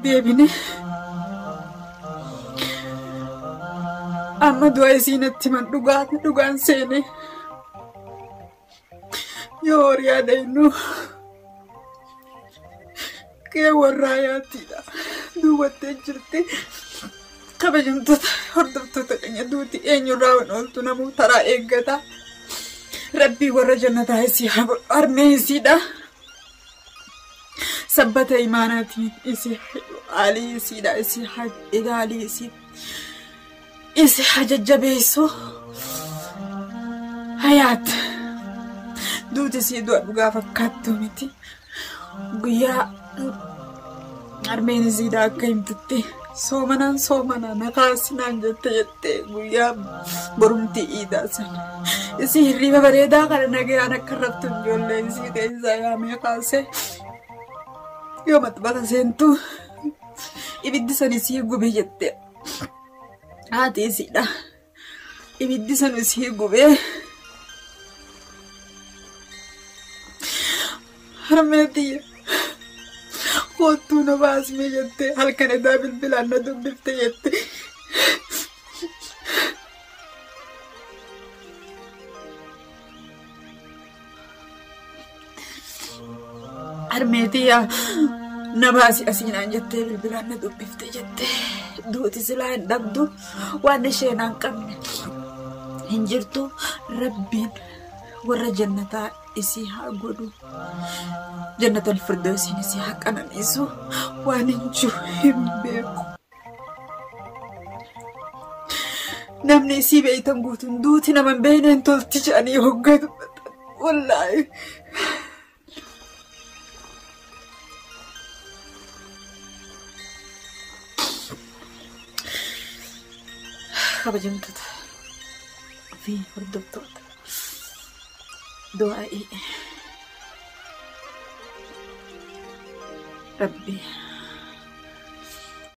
deebine amma du'a isiinatti man dhugaan seene yoo horiyaa daynu kee warraa yaatiidha duubattee jirti. kabajamtoota hordoftoota keenya duuti eenyurraa waan ooltu namuu taraa eeggata. rabbii warra jannataa isii haa godhu armee isiidha. sabbata imaanaatiin isii alii isiidha. isii haa ilaalii isii haa jajjabeessu hayaat duuti isii du'a dhugaa fakkaattu miti. guyyaa armeen isiidha akka himtutti soomanaan nakaasinaan jette guyyaa borumtii iidaa sana isii hirriba bareedaa kana nagayaan akka raftu ijoollee isii keessaa yaamee kaase yoo maxxabata seentu ibiddi san isii gubee jette haati isiidha. ibiddi san isii gubee harmeetii kottuu na baasmee jette halkan edaa bilbilaan na dubbifte jette. harmeetii na baasi asiinaan jettee bilbilaan na dubbifte jette. duuti silaa hin dhabdu waan isheenaan qabne hin jirtu. rabbiin warra jannataa isii haa godhu. jannatal firdawsiin isii haa qananiisu. waan hin jiru hin beeku. namni isii beeytan guutuun duuti nama hin beeyneen tolti jedhanii hoggatu wallaahi. kabajamtoota fi hordoftoota du'aa'i rabbi